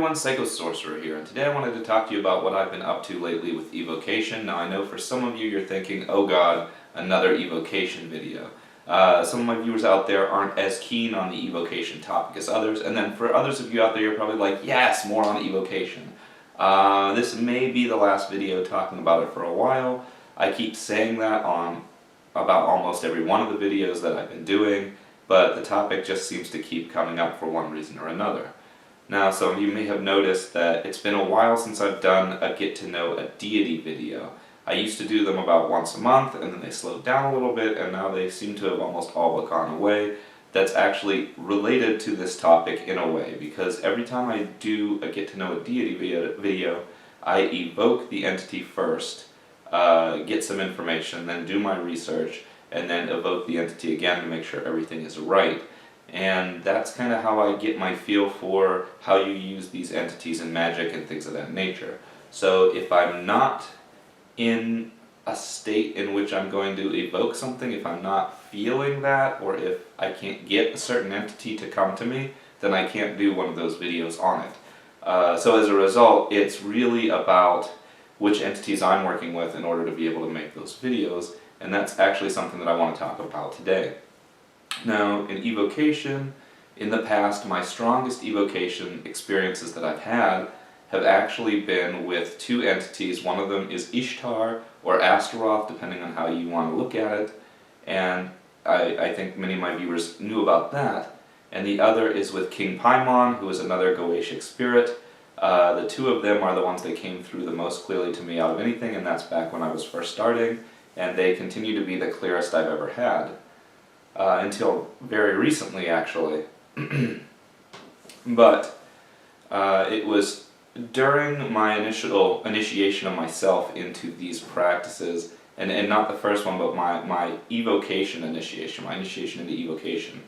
everyone, Psycho Sorcerer here, and today I wanted to talk to you about what I've been up to lately with evocation. Now I know for some of you you're thinking, oh god, another evocation video. Some of my viewers out there aren't as keen on the evocation topic as others, and then for others of you out there you're probably like, yes, more on evocation. This may be the last video talking about it for a while. I keep saying that on about almost every one of the videos that I've been doing, but the topic just seems to keep coming up for one reason or another. Now, some of you may have noticed that it's been a while since I've done a Get to Know a Deity video. I used to do them about once a month, and then they slowed down a little bit, and now they seem to have almost all but gone away. That's actually related to this topic in a way, because every time I do a Get to Know a Deity video, I evoke the entity first, get some information, then do my research, and then evoke the entity again to make sure everything is right. And that's kind of how I get my feel for how you use these entities in magic and things of that nature. So if I'm not in a state in which I'm going to evoke something, if I'm not feeling that, or if I can't get a certain entity to come to me, then I can't do one of those videos on it. So as a result, it's really about which entities I'm working with in order to be able to make those videos, and that's actually something that I want to talk about today. Now, in evocation, in the past, my strongest evocation experiences that I've had have actually been with two entities. One of them is Ishtar, or Astaroth, depending on how you want to look at it, and I think many of my viewers knew about that. And the other is with King Paimon, who is another Goetic spirit. The two of them are the ones that came through the most clearly to me out of anything, and that's back when I was first starting, and they continue to be the clearest I've ever had. Until very recently, actually. But it was during my initial initiation of myself into these practices, and not the first one, but my evocation initiation, my initiation into evocation,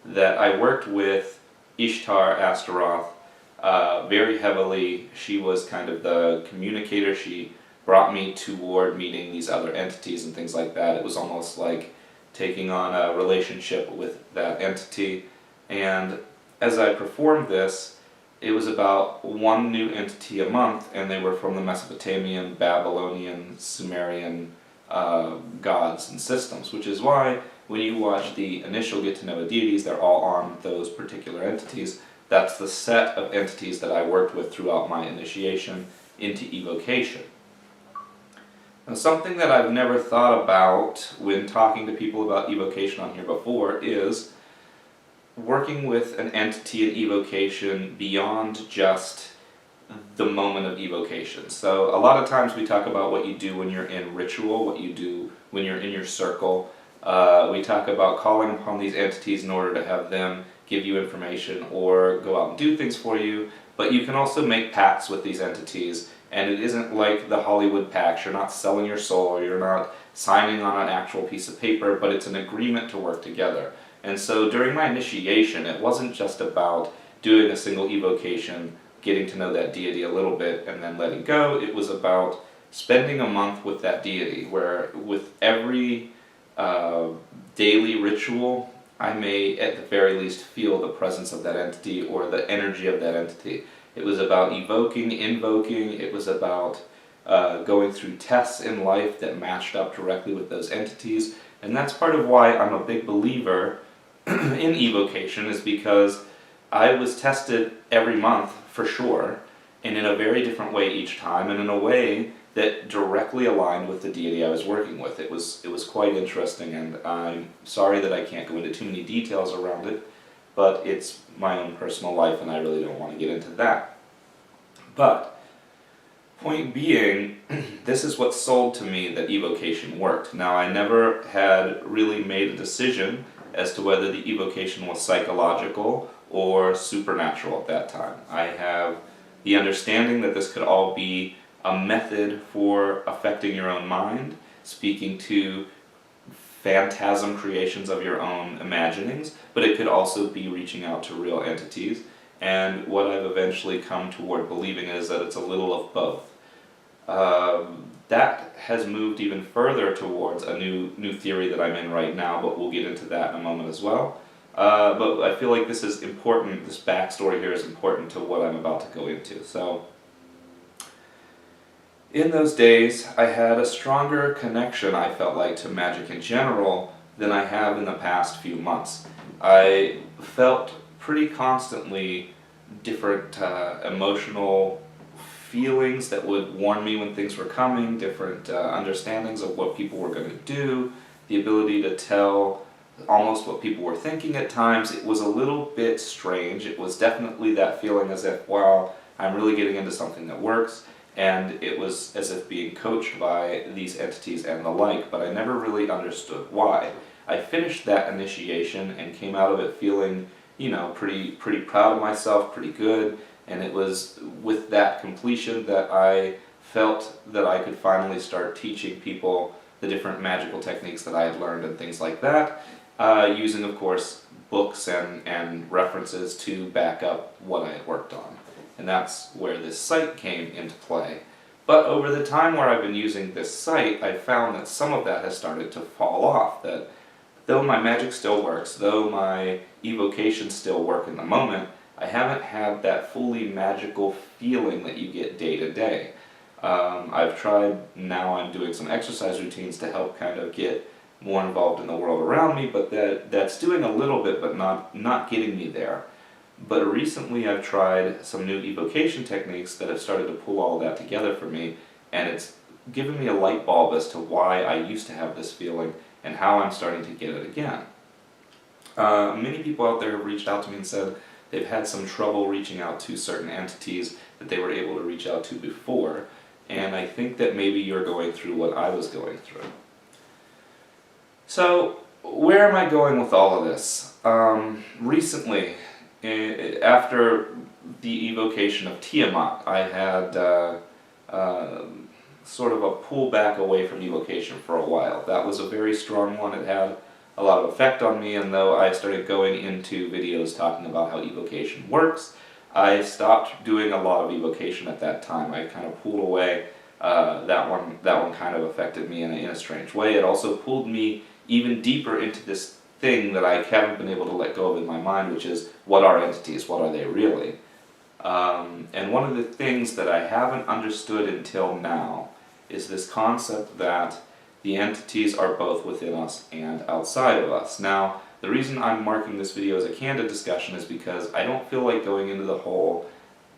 that I worked with Ishtar Astaroth very heavily. She was kind of the communicator. She brought me toward meeting these other entities and things like that. It was almost like taking on a relationship with that entity, and as I performed this, it was about one new entity a month, and they were from the Mesopotamian, Babylonian, Sumerian gods and systems, which is why when you watch the initial Get to Know Deities, they're all on those particular entities. That's the set of entities that I worked with throughout my initiation into evocation. Now, something that I've never thought about when talking to people about evocation on here before is working with an entity in evocation beyond just the moment of evocation. So a lot of times we talk about what you do when you're in ritual, what you do when you're in your circle. We talk about calling upon these entities in order to have them give you information or go out and do things for you, but you can also make pacts with these entities. And it isn't like the Hollywood pacts. You're not selling your soul, you're not signing on an actual piece of paper, but it's an agreement to work together. And so during my initiation, it wasn't just about doing a single evocation, getting to know that deity a little bit, and then letting go. It was about spending a month with that deity, where with every daily ritual, I may at the very least feel the presence of that entity or the energy of that entity. It was about evoking, invoking. It was about going through tests in life that matched up directly with those entities. And that's part of why I'm a big believer in evocation, is because I was tested every month for sure, and in a very different way each time, and in a way that directly aligned with the deity I was working with. It was quite interesting, and I'm sorry that I can't go into too many details around it, but it's my own personal life and I really don't want to get into that. But, point being, this is what sold to me that evocation worked. Now, I never had really made a decision as to whether the evocation was psychological or supernatural at that time. I have the understanding that this could all be a method for affecting your own mind, speaking to phantasm creations of your own imaginings, but it could also be reaching out to real entities. And what I've eventually come toward believing is that it's a little of both. That has moved even further towards a new theory that I'm in right now, but we'll get into that in a moment as well. But I feel like this is important, this backstory here is important to what I'm about to go into. So, in those days, I had a stronger connection, I felt like, to magic in general than I have in the past few months. I felt pretty constantly different emotional feelings that would warn me when things were coming, different understandings of what people were going to do, the ability to tell almost what people were thinking at times. It was a little bit strange. It was definitely that feeling as if, wow, I'm really getting into something that works, and it was as if being coached by these entities and the like, but I never really understood why. I finished that initiation and came out of it feeling, pretty proud of myself, pretty good, and it was with that completion that I felt that I could finally start teaching people the different magical techniques that I had learned and things like that, using, of course, books and references to back up what I had worked on. And that's where this site came into play. But over the time where I've been using this site, I've found that some of that has started to fall off, that though my magic still works, though my evocations still work in the moment, I haven't had that fully magical feeling that you get day to day. I've tried, now I'm doing some exercise routines to help kind of get more involved in the world around me, but that's doing a little bit, but not getting me there. But recently I've tried some new evocation techniques that have started to pull all that together for me, and it's given me a light bulb as to why I used to have this feeling and how I'm starting to get it again. Many people out there have reached out to me and said they've had some trouble reaching out to certain entities that they were able to reach out to before, and I think that maybe you're going through what I was going through. So, where am I going with all of this? Recently, after the evocation of Tiamat, I had sort of a pullback away from evocation for a while. That was a very strong one. It had a lot of effect on me, and though I started going into videos talking about how evocation works, I stopped doing a lot of evocation at that time. I kind of pulled away. That one kind of affected me in a strange way. It also pulled me even deeper into this thing that I haven't been able to let go of in my mind, which is, what are entities? What are they really? And one of the things that I haven't understood until now is this concept that the entities are both within us and outside of us. Now, the reason I'm marking this video as a candid discussion is because I don't feel like going into the whole,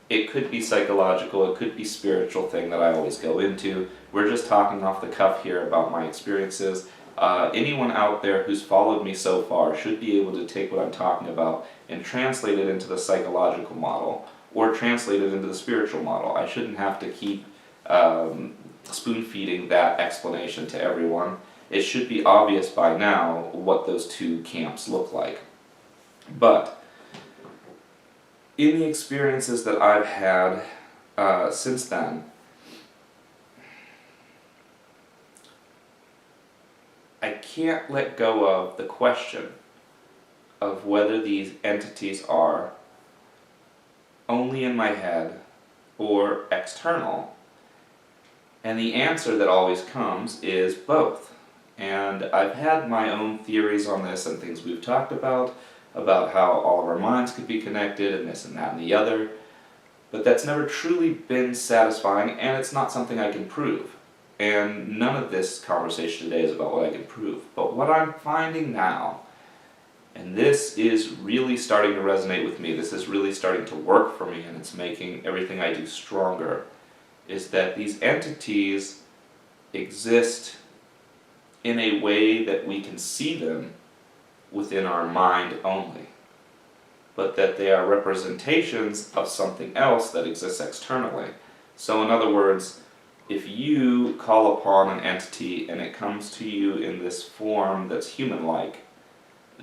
it could be psychological, it could be spiritual thing that I always go into. We're just talking off the cuff here about my experiences. Anyone out there who's followed me so far should be able to take what I'm talking about and translate it into the psychological model, or translate it into the spiritual model. I shouldn't have to keep spoon-feeding that explanation to everyone. It should be obvious by now what those two camps look like. But in the experiences that I've had since then, I can't let go of the question of whether these entities are only in my head or external. And the answer that always comes is both. And I've had my own theories on this and things we've talked about how all of our minds could be connected and this and that and the other. But that's never truly been satisfying, and it's not something I can prove. And none of this conversation today is about what I can prove. But what I'm finding now, and this is really starting to resonate with me, this is really starting to work for me, and it's making everything I do stronger, is that these entities exist in a way that we can see them within our mind only, but that they are representations of something else that exists externally. So in other words, if you call upon an entity and it comes to you in this form that's human-like,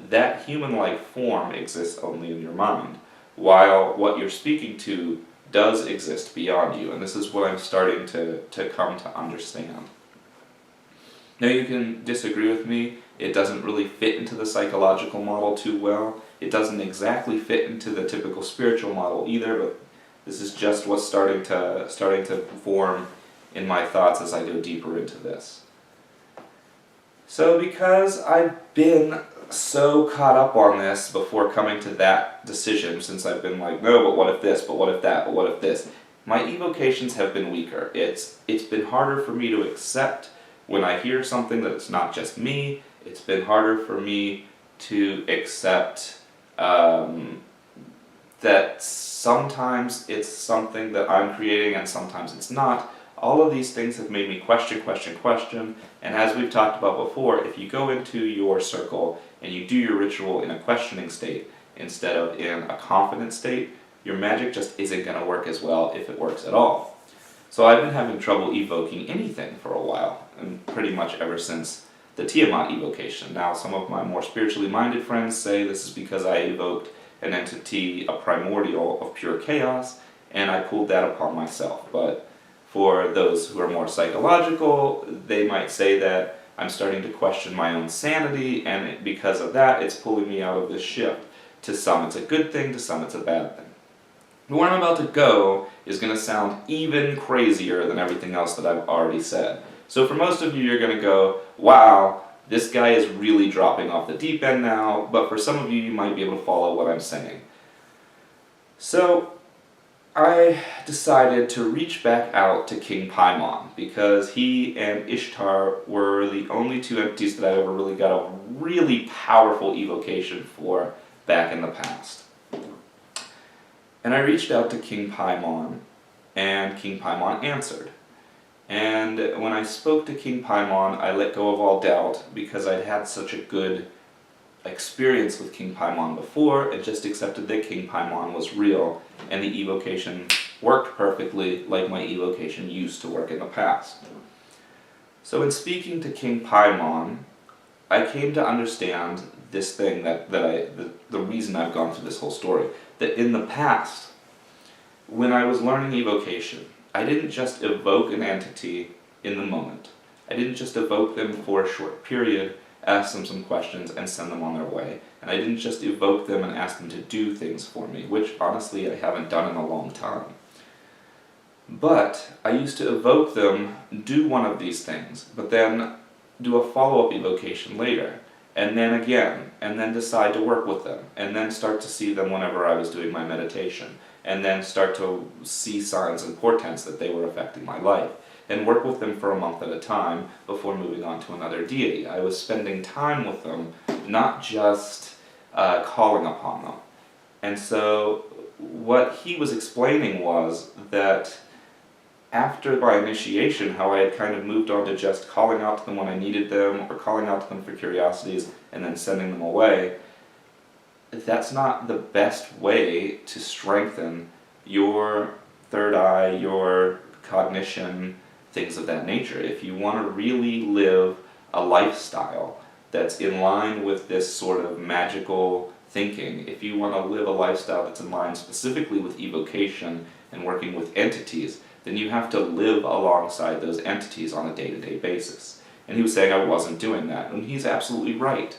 that human-like form exists only in your mind, while what you're speaking to does exist beyond you. And this is what I'm starting to come to understand. Now, you can disagree with me. It doesn't really fit into the psychological model too well. It doesn't exactly fit into the typical spiritual model either, but this is just what's starting to form in my thoughts as I go deeper into this. So because I've been so caught up on this before coming to that decision, since I've been like, no, but what if this, but what if that, but what if this, my evocations have been weaker. It's been harder for me to accept when I hear something that it's not just me. It's been harder for me to accept that sometimes it's something that I'm creating and sometimes it's not. All of these things have made me question, and as we've talked about before, if you go into your circle and you do your ritual in a questioning state instead of in a confident state, your magic just isn't going to work as well, if it works at all. So I've been having trouble evoking anything for a while, and pretty much ever since the Tiamat evocation. Now, some of my more spiritually minded friends say this is because I evoked an entity, a primordial of pure chaos, and I pulled that upon myself. But for those who are more psychological, they might say that I'm starting to question my own sanity, and because of that, it's pulling me out of this shift. To some it's a good thing, to some it's a bad thing. But where I'm about to go is going to sound even crazier than everything else that I've already said. So for most of you, you're going to go, wow, this guy is really dropping off the deep end now, but for some of you, you might be able to follow what I'm saying. So I decided to reach back out to King Paimon, because he and Ishtar were the only two entities that I ever really got a really powerful evocation for back in the past. And I reached out to King Paimon, and King Paimon answered. And when I spoke to King Paimon, I let go of all doubt, because I'd had such a good experience with King Paimon before, and just accepted that King Paimon was real, and the evocation worked perfectly like my evocation used to work in the past. So in speaking to King Paimon, I came to understand this thing the reason I've gone through this whole story, that in the past, when I was learning evocation, I didn't just evoke an entity in the moment. I didn't just evoke them for a short period, ask them some questions, and send them on their way. And I didn't just evoke them and ask them to do things for me, which honestly I haven't done in a long time. But I used to evoke them, do one of these things, but then do a follow-up evocation later, and then again, and then decide to work with them, and then start to see them whenever I was doing my meditation, and then start to see signs and portents that they were affecting my life, and work with them for a month at a time before moving on to another deity. I was spending time with them, not just calling upon them. And so what he was explaining was that after my initiation, how I had kind of moved on to just calling out to them when I needed them, or calling out to them for curiosities, and then sending them away, that's not the best way to strengthen your third eye, your cognition, things of that nature. If you want to really live a lifestyle that's in line with this sort of magical thinking, if you want to live a lifestyle that's in line specifically with evocation and working with entities, then you have to live alongside those entities on a day-to-day basis. And he was saying I wasn't doing that, and he's absolutely right.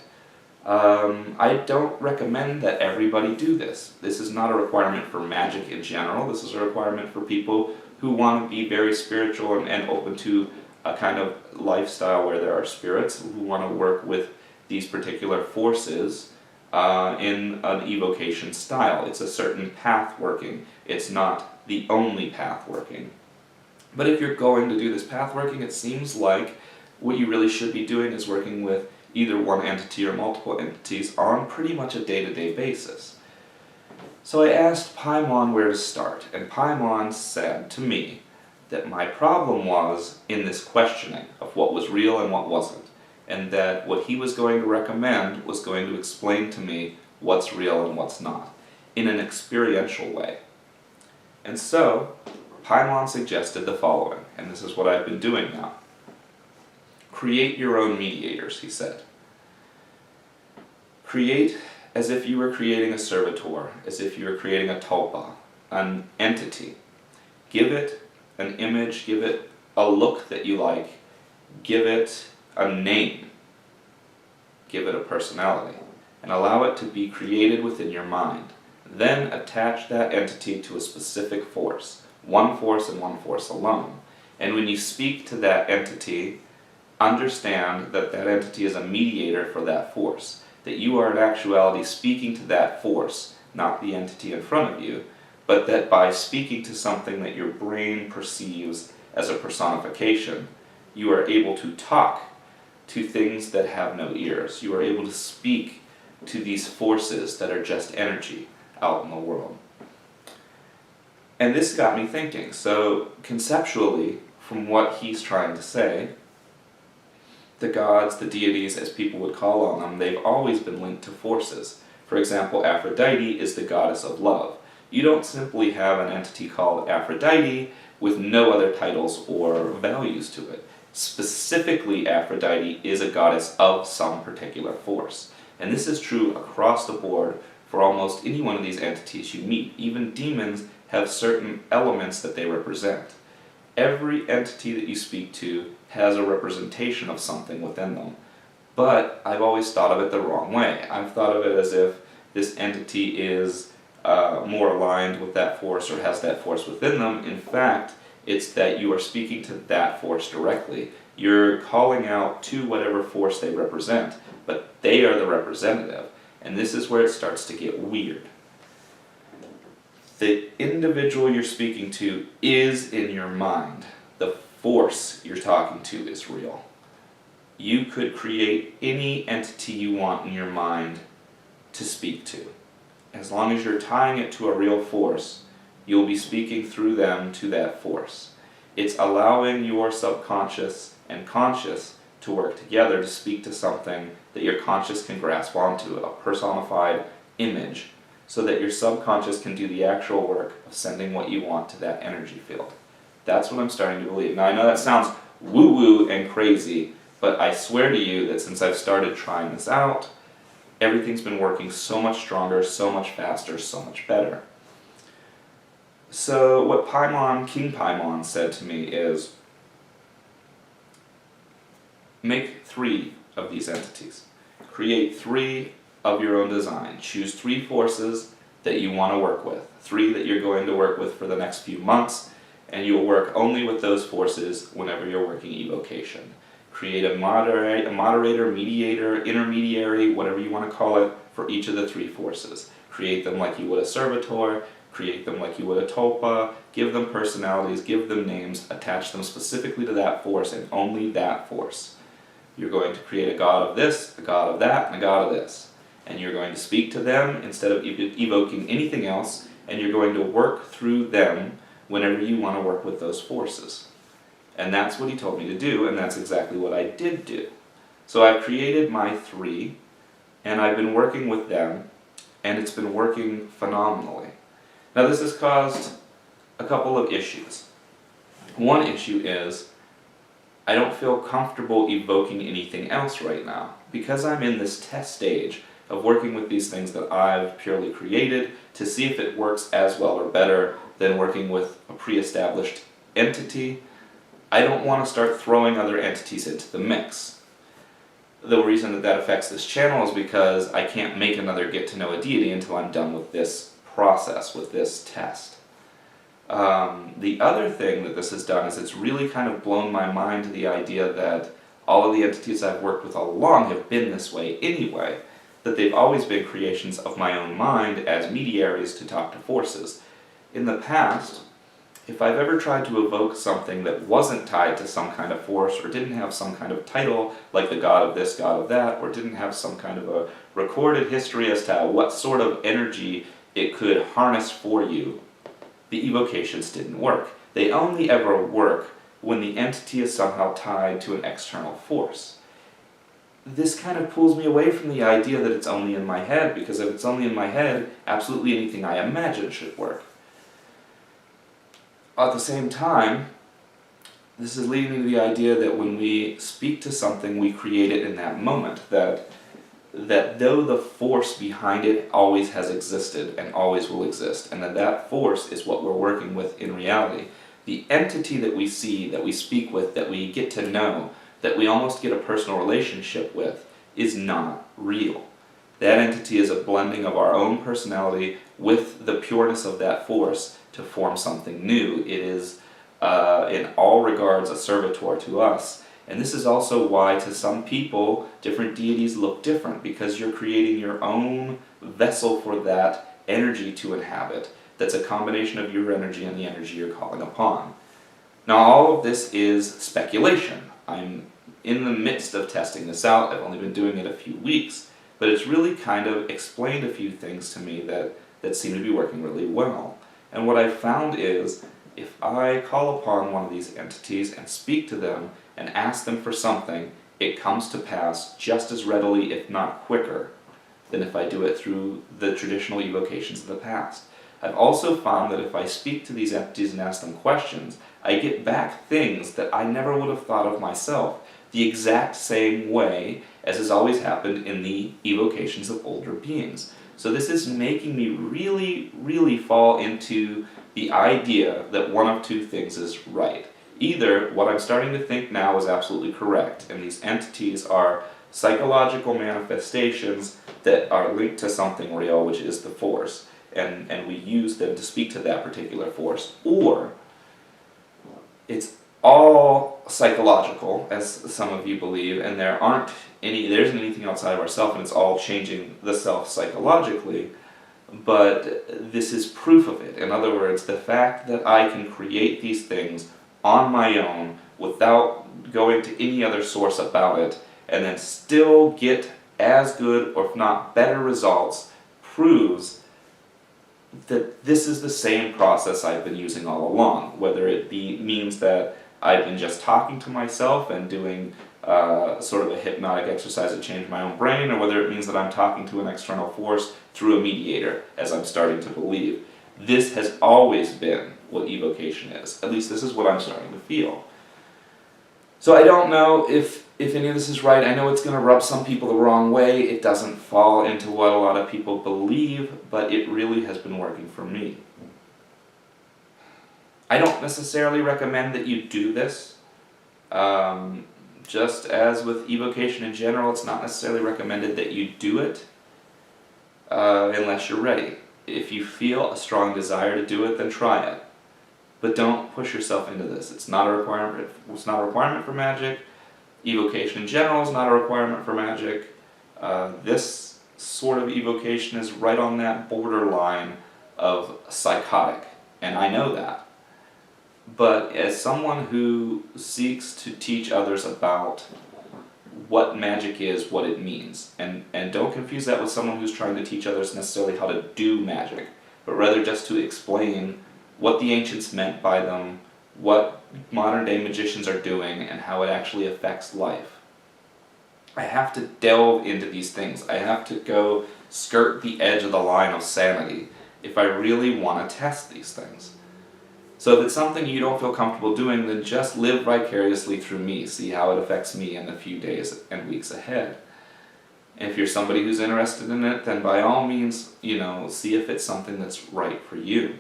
I don't recommend that everybody do this. This is not a requirement for magic in general. This is a requirement for people who want to be very spiritual and open to a kind of lifestyle where there are spirits who want to work with these particular forces in an evocation style. It's a certain path working. It's not the only path working. But if you're going to do this path working, it seems like what you really should be doing is working with either one entity or multiple entities on pretty much a day-to-day basis. So I asked Paimon where to start, and Paimon said to me that my problem was in this questioning of what was real and what wasn't, and that what he was going to recommend was going to explain to me what's real and what's not, in an experiential way. And so, Paimon suggested the following, and this is what I've been doing now. Create your own mediators, he said. Create as if you were creating a servitor, as if you were creating a tulpa, an entity. Give it an image, give it a look that you like, give it a name, give it a personality, and allow it to be created within your mind. Then attach that entity to a specific force, one force and one force alone. And when you speak to that entity, understand that that entity is a mediator for that force. that you are in actuality speaking to that force, not the entity in front of you, but that by speaking to something that your brain perceives as a personification, you are able to talk to things that have no ears. You are able to speak to these forces that are just energy out in the world. And this got me thinking. So conceptually, from what he's trying to say, the gods, the deities, as people would call on them, they've always been linked to forces. For example, Aphrodite is the goddess of love. You don't simply have an entity called Aphrodite with no other titles or values to it. Specifically, Aphrodite is a goddess of some particular force. And this is true across the board for almost any one of these entities you meet. Even demons have certain elements that they represent. Every entity that you speak to has a representation of something within them. But I've always thought of it the wrong way. I've thought of it as if this entity is more aligned with that force or has that force within them. In fact, it's that you are speaking to that force directly. You're calling out to whatever force they represent, but they are the representative. And this is where it starts to get weird. The individual you're speaking to is in your mind. The force you're talking to is real. You could create any entity you want in your mind to speak to. As long as you're tying it to a real force, you'll be speaking through them to that force. It's allowing your subconscious and conscious to work together to speak to something that your conscious can grasp onto, a personified image, so that your subconscious can do the actual work of sending what you want to that energy field. That's what I'm starting to believe. Now I know that sounds woo-woo and crazy, but I swear to you that since I've started trying this out, everything's been working so much stronger, so much faster, so much better. So what Paimon, King Paimon said to me is, make 3 of these entities. Create 3 of your own design. Choose 3 forces that you want to work with. 3 that you're going to work with for the next few months, and you'll work only with those forces whenever you're working evocation. Create a moderator, mediator, intermediary, whatever you want to call it, for each of the 3 forces. Create them like you would a servitor, create them like you would a tulpa, give them personalities, give them names, attach them specifically to that force and only that force. You're going to create a god of this, a god of that, and a god of this. And you're going to speak to them instead of evoking anything else, and you're going to work through them whenever you want to work with those forces. And that's what he told me to do, and that's exactly what I did do. So I've created my 3, and I've been working with them, and it's been working phenomenally. Now this has caused a couple of issues. One issue is, I don't feel comfortable evoking anything else right now. Because I'm in this test stage of working with these things that I've purely created to see if it works as well or better than working with a pre-established entity, I don't want to start throwing other entities into the mix. The reason that that affects this channel is because I can't make another Get to Know a Deity until I'm done with this process, with this test. The other thing that this has done is it's really kind of blown my mind to the idea that all of the entities I've worked with all along have been this way anyway, that they've always been creations of my own mind as mediaries to talk to forces. In the past, if I've ever tried to evoke something that wasn't tied to some kind of force, or didn't have some kind of title, like the god of this, god of that, or didn't have some kind of a recorded history as to what sort of energy it could harness for you, the evocations didn't work. They only ever work when the entity is somehow tied to an external force. This kind of pulls me away from the idea that it's only in my head, because if it's only in my head, absolutely anything I imagine should work. At the same time, this is leading me to the idea that when we speak to something, we create it in that moment, that though the force behind it always has existed and always will exist, and that force is what we're working with in reality, the entity that we see, that we speak with, that we get to know, that we almost get a personal relationship with, is not real. That entity is a blending of our own personality with the pureness of that force to form something new. It is, in all regards, a servitor to us, And this is also why to some people, different deities look different, because you're creating your own vessel for that energy to inhabit. That's a combination of your energy and the energy you're calling upon. Now all of this is speculation. I'm in the midst of testing this out. I've only been doing it a few weeks, but it's really kind of explained a few things to me that seem to be working really well. And what I've found is, if I call upon one of these entities and speak to them and ask them for something, it comes to pass just as readily, if not quicker, than if I do it through the traditional evocations of the past. I've also found that if I speak to these entities and ask them questions, I get back things that I never would have thought of myself, the exact same way as has always happened in the evocations of older beings. So this is making me really, really fall into the idea that one of two things is right. Either what I'm starting to think now is absolutely correct, and these entities are psychological manifestations that are linked to something real, which is the Force, and we use them to speak to that particular force, or it's all psychological, as some of you believe, and there isn't anything outside of ourself, and it's all changing the self psychologically, but this is proof of it. In other words, the fact that I can create these things on my own without going to any other source about it, and then still get as good, or if not better results, proves that this is the same process I've been using all along, whether it means that I've been just talking to myself and doing sort of a hypnotic exercise to change my own brain, or whether it means that I'm talking to an external force through a mediator, as I'm starting to believe. This has always been what evocation is. At least this is what I'm starting to feel. So I don't know if any of this is right. I know it's going to rub some people the wrong way. It doesn't fall into what a lot of people believe, but it really has been working for me. I don't necessarily recommend that you do this. Just as with evocation in general, it's not necessarily recommended that you do it unless you're ready. If you feel a strong desire to do it, then try it. But don't push yourself into this. It's not a requirement. It's not a requirement for magic. Evocation in general is not a requirement for magic. This sort of evocation is right on that borderline of psychotic, and I know that. But as someone who seeks to teach others about what magic is, what it means, and don't confuse that with someone who's trying to teach others necessarily how to do magic, but rather just to explain what the ancients meant by them, what modern day magicians are doing, and how it actually affects life. I have to delve into these things. I have to go skirt the edge of the line of sanity if I really want to test these things. So if it's something you don't feel comfortable doing, then just live vicariously through me. See how it affects me in the few days and weeks ahead. And if you're somebody who's interested in it, then by all means, see if it's something that's right for you.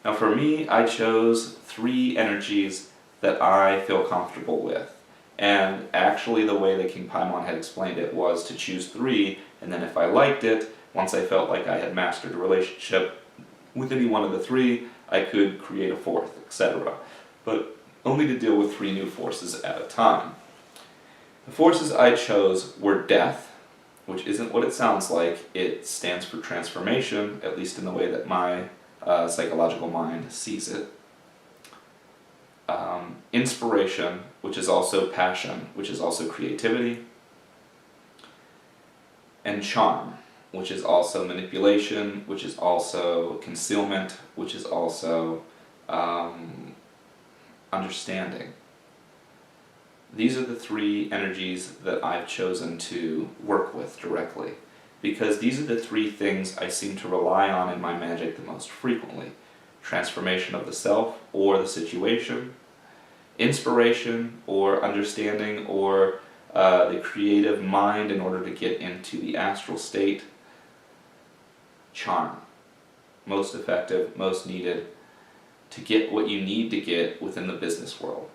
Now for me, I chose 3 energies that I feel comfortable with. And actually the way that King Paimon had explained it was to choose 3, and then if I liked it, once I felt like I had mastered a relationship with any one of the 3, I could create a 4th, etc. But only to deal with 3 new forces at a time. The forces I chose were death, which isn't what it sounds like. It stands for transformation, at least in the way that my psychological mind sees it. Inspiration, which is also passion, which is also creativity. And charm, which is also manipulation, which is also concealment, which is also understanding. These are the 3 energies that I've chosen to work with directly, because these are the 3 things I seem to rely on in my magic the most frequently. Transformation of the self or the situation, inspiration or understanding or the creative mind in order to get into the astral state, charm, most effective, most needed to get what you need to get within the business world.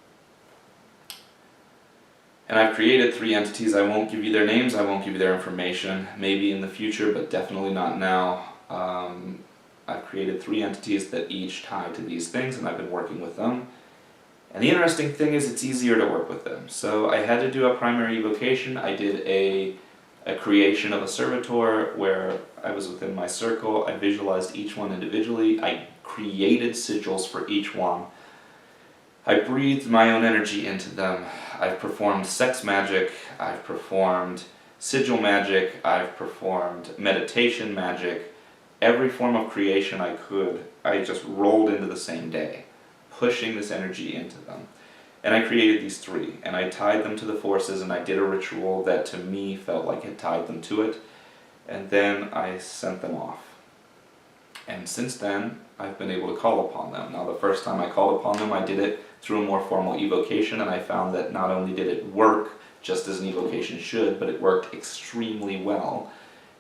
And I've created 3 entities. I won't give you their names, I won't give you their information, maybe in the future, but definitely not now. I've created 3 entities that each tie to these things, and I've been working with them. And the interesting thing is it's easier to work with them. So I had to do a primary evocation. I did a creation of a servitor where I was within my circle. I visualized each one individually. I created sigils for each one. I breathed my own energy into them. I've performed sex magic. I've performed sigil magic. I've performed meditation magic. Every form of creation I could, I just rolled into the same day, pushing this energy into them. And I created these three, and I tied them to the forces, and I did a ritual that to me felt like it tied them to it, and then I sent them off. And since then, I've been able to call upon them. Now, the first time I called upon them, I did it through a more formal evocation, and I found that not only did it work just as an evocation should, but it worked extremely well.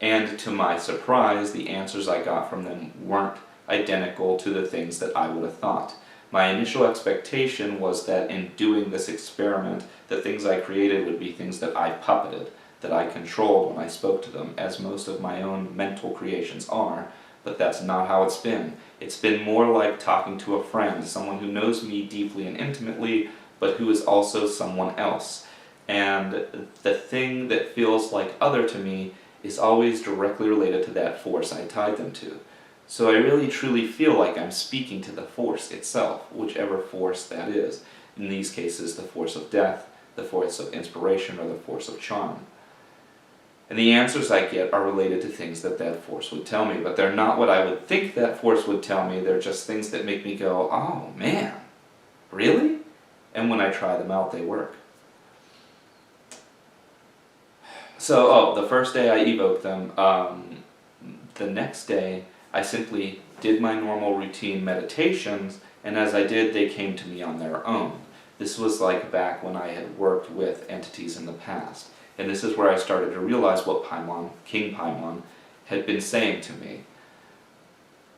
And to my surprise, the answers I got from them weren't identical to the things that I would have thought. My initial expectation was that in doing this experiment, the things I created would be things that I puppeted, that I controlled when I spoke to them, as most of my own mental creations are, but that's not how it's been. It's been more like talking to a friend, someone who knows me deeply and intimately, but who is also someone else. And the thing that feels like other to me is always directly related to that force I tied them to. So I really truly feel like I'm speaking to the force itself, whichever force that is. In these cases, the force of death, the force of inspiration, or the force of charm. And the answers I get are related to things that that force would tell me, but they're not what I would think that force would tell me. They're just things that make me go, oh man, really? And when I try them out, they work. So, the first day I evoked them, the next day I simply did my normal routine meditations, and as I did, they came to me on their own. This was like back when I had worked with entities in the past. And this is where I started to realize what Paimon, King Paimon, had been saying to me.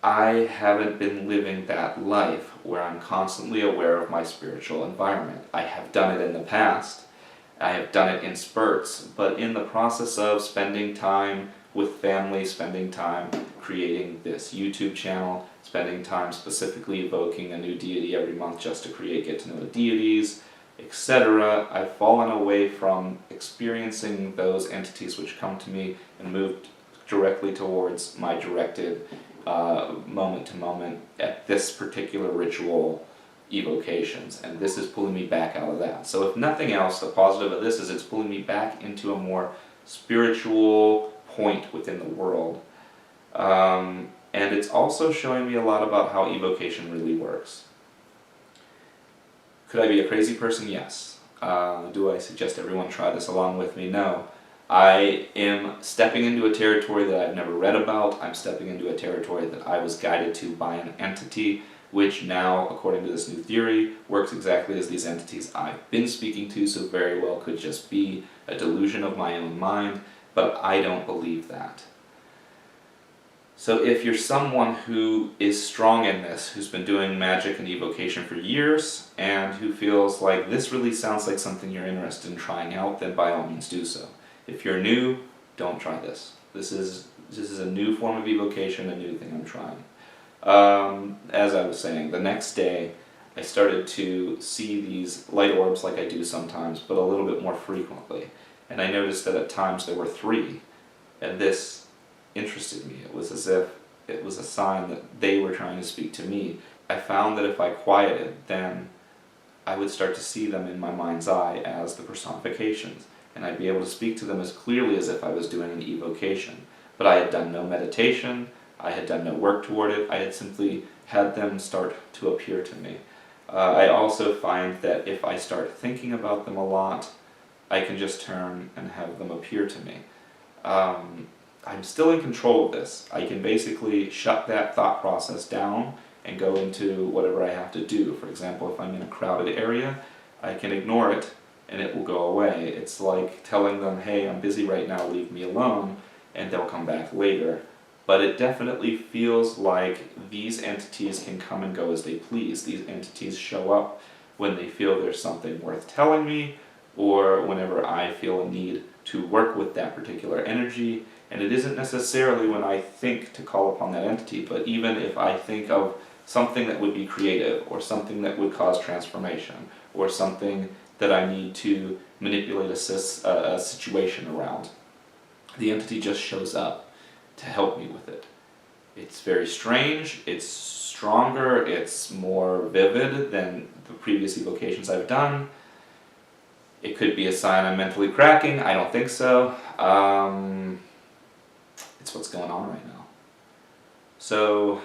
I haven't been living that life where I'm constantly aware of my spiritual environment. I have done it in the past. I have done it in spurts, but in the process of spending time with family, spending time creating this YouTube channel, spending time specifically evoking a new deity every month just to get to know the deities, etc., I've fallen away from experiencing those entities which come to me and moved directly towards my directed moment to moment at this particular ritual evocations, and this is pulling me back out of that. So if nothing else, the positive of this is it's pulling me back into a more spiritual point within the world. And it's also showing me a lot about how evocation really works. Could I be a crazy person? Yes. Do I suggest everyone try this along with me? No. I am stepping into a territory that I've never read about. I'm stepping into a territory that I was guided to by an entity, which now, according to this new theory, works exactly as these entities I've been speaking to, so very well could just be a delusion of my own mind, but I don't believe that. So if you're someone who is strong in this, who's been doing magic and evocation for years, and who feels like this really sounds like something you're interested in trying out, then by all means do so. If you're new, don't try this. This is a new form of evocation, a new thing I'm trying. As I was saying, the next day I started to see these light orbs like I do sometimes, but a little bit more frequently. And I noticed that at times there were 3, and this interested me. It was as if it was a sign that they were trying to speak to me. I found that if I quieted, then I would start to see them in my mind's eye as the personifications, and I'd be able to speak to them as clearly as if I was doing an evocation. But I had done no meditation, I had done no work toward it, I had simply had them start to appear to me. I also find that if I start thinking about them a lot, I can just turn and have them appear to me. I'm still in control of this. I can basically shut that thought process down and go into whatever I have to do. For example, if I'm in a crowded area, I can ignore it and it will go away. It's like telling them, hey, I'm busy right now, leave me alone, and they'll come back later. But it definitely feels like these entities can come and go as they please. These entities show up when they feel there's something worth telling me, or whenever I feel a need to work with that particular energy. And it isn't necessarily when I think to call upon that entity, but even if I think of something that would be creative, or something that would cause transformation, or something that I need to manipulate a situation around. The entity just shows up to help me with it. It's very strange, it's stronger, it's more vivid than the previous evocations I've done. It could be a sign I'm mentally cracking, I don't think so. It's what's going on right now. So,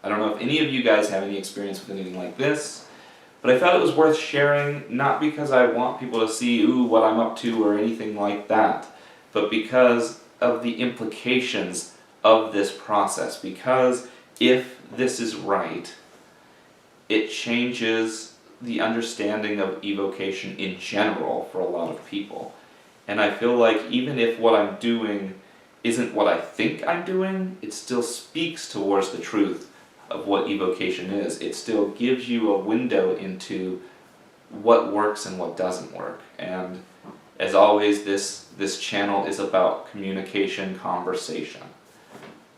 I don't know if any of you guys have any experience with anything like this, but I felt it was worth sharing, not because I want people to see, ooh, what I'm up to or anything like that, but because of the implications of this process. Because if this is right, it changes the understanding of evocation in general for a lot of people. And I feel like even if what I'm doing isn't what I think I'm doing, it still speaks towards the truth of what evocation is. It still gives you a window into what works and what doesn't work. And as always, this channel is about communication, conversation.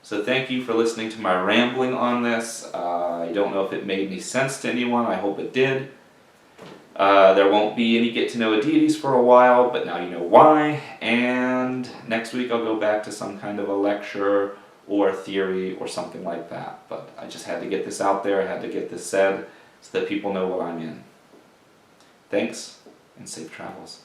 So thank you for listening to my rambling on this. I don't know if it made any sense to anyone. I hope it did. There won't be any get to know deities for a while, but now you know why. And next week I'll go back to some kind of a lecture or theory or something like that. But I just had to get this out there. I had to get this said so that people know what I'm in. Thanks, and safe travels.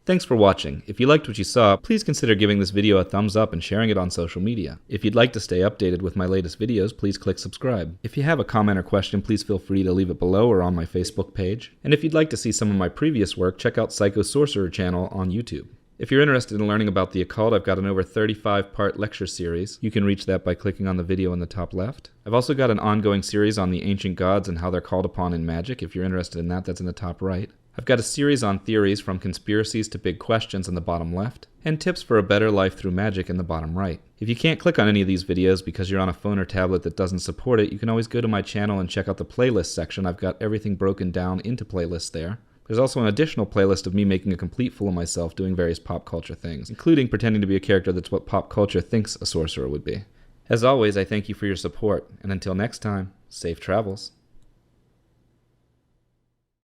Thanks for watching. If you liked what you saw, please consider giving this video a thumbs up and sharing it on social media. If you'd like to stay updated with my latest videos, please click subscribe. If you have a comment or question, please feel free to leave it below or on my Facebook page. And if you'd like to see some of my previous work, check out Psycho Sorcerer channel on YouTube. If you're interested in learning about the occult, I've got an over 35-part lecture series. You can reach that by clicking on the video in the top left. I've also got an ongoing series on the ancient gods and how they're called upon in magic. If you're interested in that, that's in the top right. I've got a series on theories from conspiracies to big questions in the bottom left, and tips for a better life through magic in the bottom right. If you can't click on any of these videos because you're on a phone or tablet that doesn't support it, you can always go to my channel and check out the playlist section. I've got everything broken down into playlists there. There's also an additional playlist of me making a complete fool of myself doing various pop culture things, including pretending to be a character that's what pop culture thinks a sorcerer would be. As always, I thank you for your support, and until next time, safe travels.